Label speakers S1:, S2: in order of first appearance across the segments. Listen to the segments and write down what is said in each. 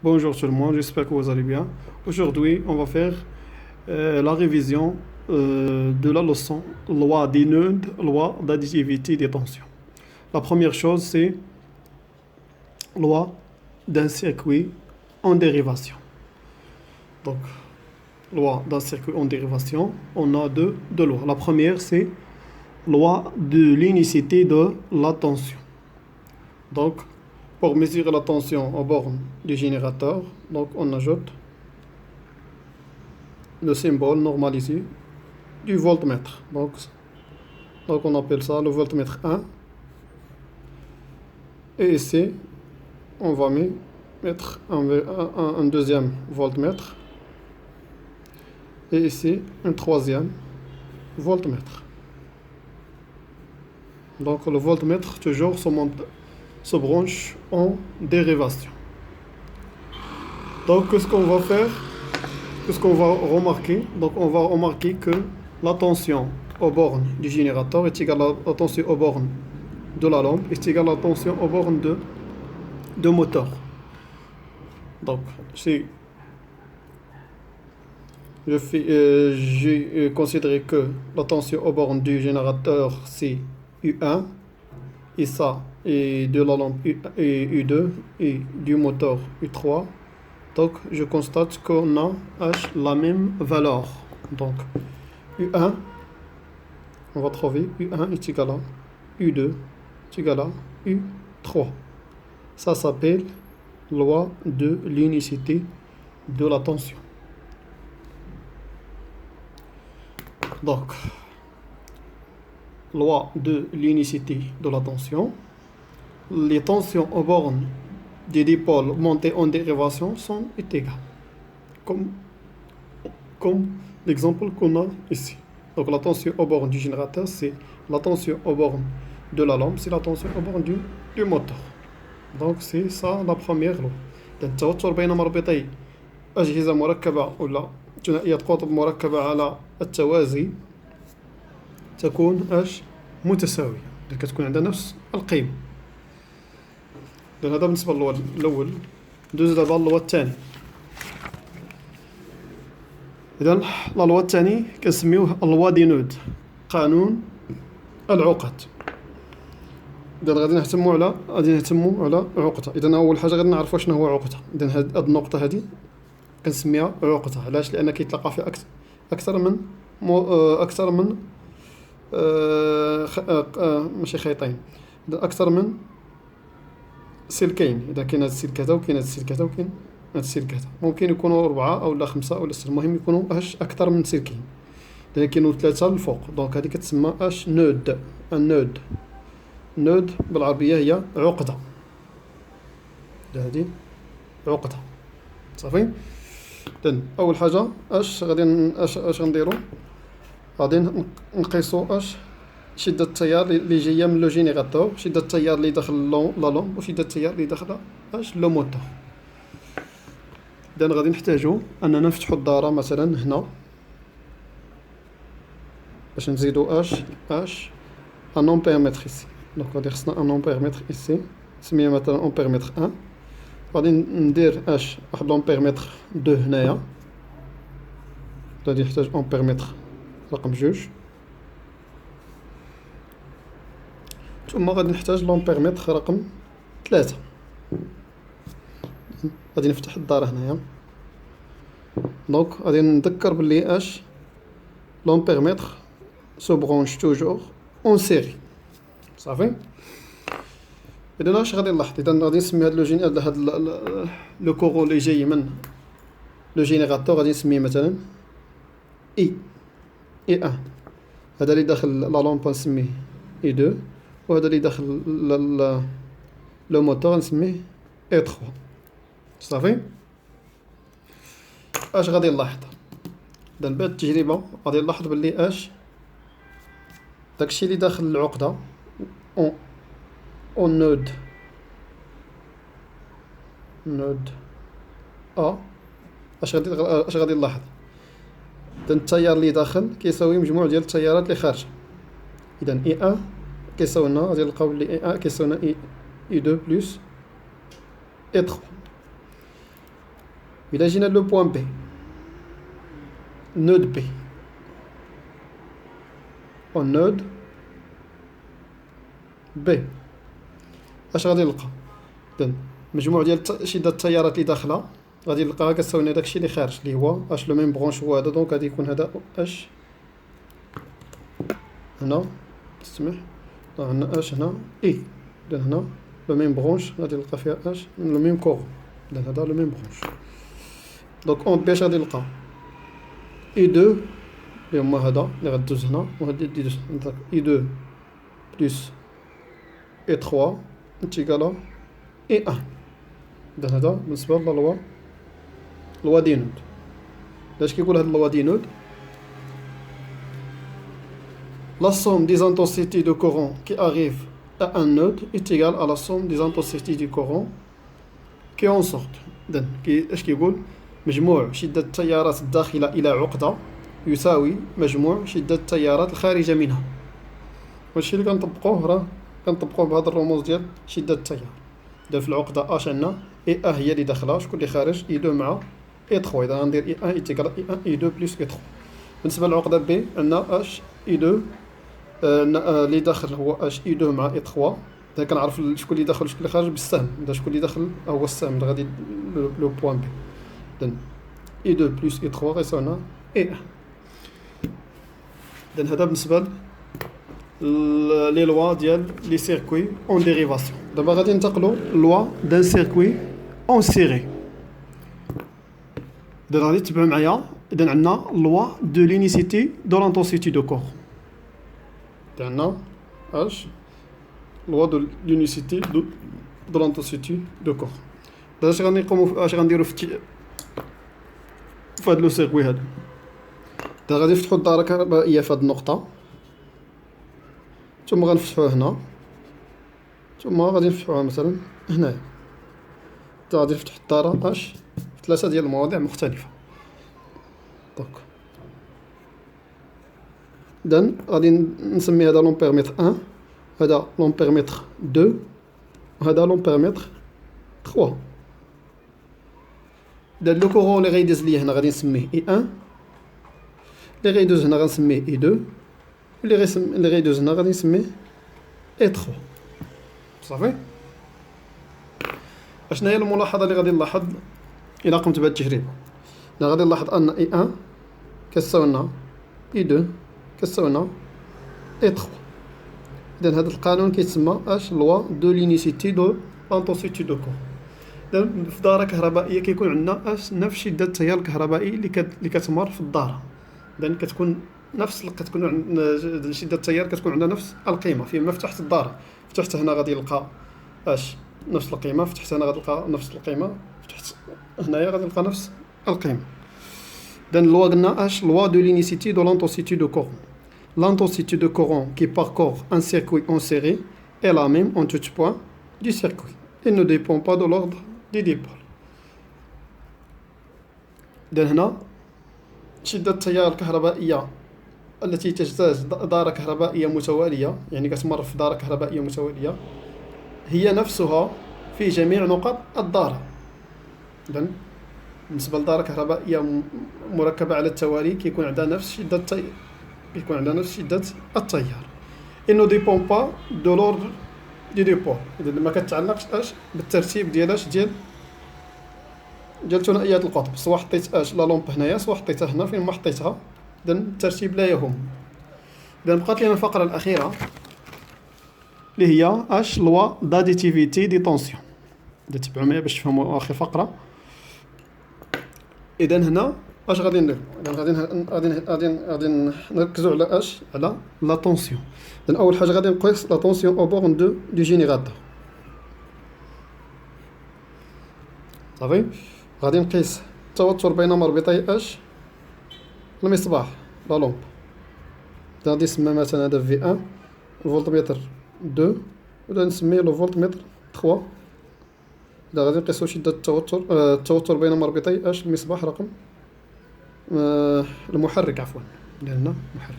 S1: Bonjour tout le monde, j'espère que vous allez bien. Aujourd'hui, on va faire la révision de la leçon loi des nœuds, loi d'additivité des tensions. La première chose, c'est loi d'un circuit en dérivation. Donc, loi d'un circuit en dérivation, on a deux lois. La première, c'est loi de l'unicité de la tension. Donc, pour mesurer la tension aux bornes du générateur, donc on ajoute le symbole normalisé du voltmètre. Donc on appelle ça le voltmètre 1. Et ici, on va mettre un deuxième voltmètre. Et ici, un troisième voltmètre. Donc le voltmètre toujours se branche en dérivation. Donc qu'est-ce qu'on va faire? Qu'est-ce qu'on va remarquer? Donc on va remarquer que la tension aux bornes du générateur est égale à la tension aux bornes de la lampe est égale à la tension aux bornes de moteur. Donc si j'ai considéré que la tension aux bornes du générateur c'est U1 et ça et de la lampe et U2 et du moteur U3. Donc je constate qu'on a H la même valeur. Donc U1, on va trouver U1 est égal à U2 est égal à U3. Ça s'appelle loi de l'unicité de la tension. Donc, loi de l'unicité de la tension. Les tensions aux bornes des dipôles montés en dérivation sont égales. Comme l'exemple qu'on a ici. Donc la tension aux bornes du générateur, c'est la tension aux bornes de la lampe, c'est la tension aux bornes du moteur. Donc c'est ça la première loi. التوتر بين مربطي أجهزة مركبة ولا ثنائية قطب مركبة على التوازي تكون اش متساوية، كتكون عندها نفس القيمة. هذا بالنسبة للوى الأول. ندوز دابا للوى الثاني. إذا لا لوا الثاني كنسميوه اللوا دي نود، قانون العقد. إذا غادي نهتموا على عقدة. إذا أول حاجة غادي نعرفوا شنو هو عقدة. إذا هاد النقطة هادي كنسميها عقدة. علاش؟ لأن كيتلقى فيها أكثر من ماشي خيطين، إذا أكثر من سلكين. إذا كاين هاد السلك هذا وكاين هاد السلك هذا وكاين هاد السلك هذا، ممكن يكونوا 4 أو 5 أو 6، المهم يكونوا أكثر من سلكين. إذا كاينوا 3 الفوق، دونك هذه كتسمى نود. نود بالعربية هي عقدة. هذه عقدة صافي. إذن أول حاجة اش غنديرو؟ غادي نقيسو شدة التيار اللي جاية من لو جينيراتور، شدة التيار اللي داخل لا لومب، وشدة التيار اللي داخل لو موتور. إذن غادي نحتاجو أننا نفتحو الدارة مثلا هنا باش نزيدو ان امبيرمتر ici. دونك غادي خصنا ان امبيرمتر ici، نسميه مثلا امبيرمتر 1. غادي ندير واحد لامبيرمتر 2 هنايا، غادي نحتاج امبيرمتر رقم 2، ثم غادي نحتاج لامبيرمتر رقم 3. غادي نفتح الدار هنايا. دونك غادي نذكر بلي لامبيرمتر سو برونش توجور اون سيري صافي. إذا اش غادي نلاحظ؟ إذا غادي نسمي هاد لو كورو اللي جاي من لو جينيراتور غادي نسميه مثلا اي 1. هذا اللي داخل لا لامب نسميه اي 2، وهذا اللي داخل لو موتور نسميه اي 3 صافي. اش غادي نلاحظ؟ إذا بهاد التجربة غادي نلاحظ بلي داكشي اللي داخل العقدة اون نود اش غادي نلاحظ؟ إذا التيار اللي داخل كيساوي مجموع ديال التيارات اللي خارجة. إذا اي 1 كيساوي لنا، غادي نلقاو بلي اي 1 كيساوي لنا اي 2 بلس اي 3. إلا جينا لو بوان بي نود بي والنود بي اش غادي نلقى؟ إذن مجموع ديال شدة التيارات اللي داخلة غادي نلقاها كتساوي داكشي اللي خارج اللي هو اش لو ميم برونش هو هذا. دونك غادي يكون هذا اش هنا تسمح عندنا اش هنا اي. إذن هنا لو ميم برونش غادي نلقى فيها اش لو ميم كور. إذن هذا لو ميم برونش. دونك اون بي اش غادي نلقى اي دو اللي هما هذا اللي غدوز هنا وغادي دوز اي دو بلس اي 3 انتيكالا اي 1. إذن هذا بالنسبة للوا لوا دي نود. اش كيقول هاد لوا دي نود؟ La somme des intensités de courant qui arrivent à un node est égale à la somme des intensités du courant qui en sortent. إذن اش كيقول؟ مجموع شدة التيارات الداخلة إلى عقدة يساوي مجموع شدة التيارات الخارجة منها. وهادشي اللي كنطبقوه راه كنطبقوه بهاد الرموز ديال شدة التيار. إذا في العقدة اش عندنا اي ا هي اللي داخلة، شكون اللي خارج؟ اي 2 مع اي 3. إذا غندير اي 1 يتيكال اي 1 اي 2 بلس اي 3. بالنسبة للعقدة بي عندنا اش اي 2 اللي داخل هو اش اي 2 مع اي 3. إذا كنعرف شكون اللي داخل وشكون اللي خارج بالسهم. إذا شكون اللي داخل هو السهم اللي غادي لو بوان بي. إذن اي 2 بلس اي 3 غيساوي لنا اي 1. إذن هذا بالنسبة لي لوا ديال لي سيركوي اون ديريفاسيون. دابا غادي ننتقلوا لوا دان سيركوي اون سيري. إذن غادي تتبعوا معايا. إذن عندنا لوا دو لينيسيتي دو لانتونسيتي دو كور. إذن عندنا اش لوا دو لينيسيتي دو لانتونسيتي دو كور. اش غنقوموا اش غنديروا في هاد لو سيركوي هذا؟ غادي نفتحوا الدائرة الكهربائية في هاد النقطة، ثم غنفتحوها هنا، ثم غادي نفتحوها مثلا هنايا. غادي نفتح الدائرة اش في 3 ديال المواضيع مختلفة. دونك إذن غادي نسمي هذا لومبيرميتر 1، هذا لومبيرميتر 2، وهذا لومبيرميتر 3. إذن لو كورون اللي غيدوز ليا هنا غادي نسميه اي 1، اللي غيدوز هنا غنسميه اي 2، اللي غيدوز هنا غادي نسميه اي 3. صافي. اشنا هي الملاحظة اللي غادي نلاحظ إلا قمت بهاد التجربة؟ غادي نلاحظ أن اي 1 كتساوي لنا اي 2 كتساوي لنا اي 3. إذن هذا القانون كيتسمى اش لوا دو لينيسيتي دو لانتونسيتي دو كور. إذن في دائرة كهربائية كيكون عندنا اش نفس شدة التيار الكهربائي اللي كتمر في الدائرة. إذن كتكون شدة التيار كتكون عندها نفس القيمة. فيما فتحت الدائرة، فتحت هنا غادي نلقى اش نفس القيمة، فتحت هنا غادي نلقى نفس القيمة، فتحت هنايا غادي نلقى نفس القيمة. إذن لوا قلنا اش لوا دو لينيسيتي دو لانتونسيتي دو كورون. L'intensité de courant qui parcourt un circuit en série est la même en tout point du circuit. Il ne dépend pas de l'ordre des dipôles. إذن هنا شدة التيار الكهربائية التي تجتاز دائرة كهربائية متوالية، يعني كتمر في دائرة كهربائية متوالية، هي نفسها في جميع نقط الدائرة. إذن بالنسبة لدائرة كهربائية مركبة على التوالي كيكون عندها نفس شدة التيار. Il ne dépend pas de l'ordre du dépôt. إذا ما كتعلقش اش بالترتيب ديال ثنائيات القطب، سواء حطيت اش لا لومب هنايا سواء حطيتها هنا فين ما حطيتها. إذا الترتيب لا يهم. إذا بقات لنا الفقرة الأخيرة اللي هي اش لوا داديتيفيتي دي طونسيون. إذا تبعوا معايا باش تفهموا آخر فقرة. إذا هنا اش غادي ندير؟ غادي نركزوا على اش على لا طونسيون. إذن أول حاجة غادي نقيس لا طونسيون أو بورن دو جينيراتور. صافي. غادي نقيس التوتر بين مربطي اش المصباح لا لومب. غادي نسمى مثلا هذا في 1 الفولتميتر 2، وغادي نسميه لو فولتميتر 3. إذا غادي نقيسو شدة التوتر بين مربطي اش المصباح رقم المحرك عفوا لأنه محرك.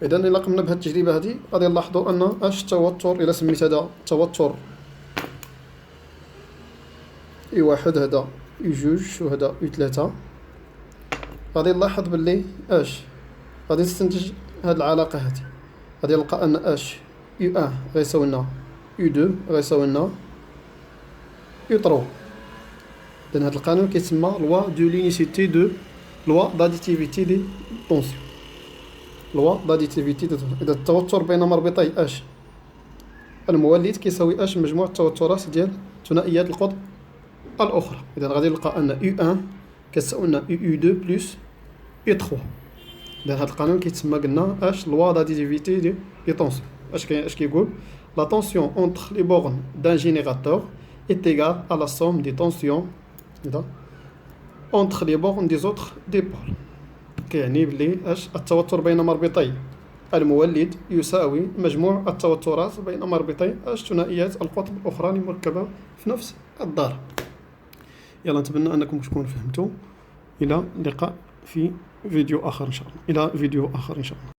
S1: إذا إلا قمنا بهذه التجربة هذه غادي نلاحظوا أن اش التوتر إلا سميت هذا توتر U1 هذا U2 وهذا U3. غادي نلاحظ باللي اش غادي نستنتج هاد العلاقة هادي. غادي نلقى ان اش U1 غيساوي لنا U2 غيساوي لنا U3. إذن هاد القانون كيتسمى لوا دو لونيسيتي دو لوا داديتيفيتي دي طونسيون. لوا داديتيفيتي دي طونسيون. إذا التوتر بين مربطي اش المولد كيساوي اش مجموع التوترات ديال ثنائيات القطب الأخرى. إذا غادي نلقى أن U1 كتساوي لنا U2 بلس U3. إذا هاد القانون كيتسمى قلنا اش لوا داديتيفيتي دي طونسيون. اش كيقول لا طونسيون اونتر لي بورن دان جينيراتور est égale à la somme des tensions entre les bornes des autres dipôles. كيعني بلي اش التوتر بين مربطي المولد يساوي مجموع التوترات بين مربطي اش ثنائيات القطب الأخرى المركبة في نفس الدار. يلا نتمنى أنكم تكونوا فهمتوا. إلى اللقاء في فيديو آخر إن شاء الله.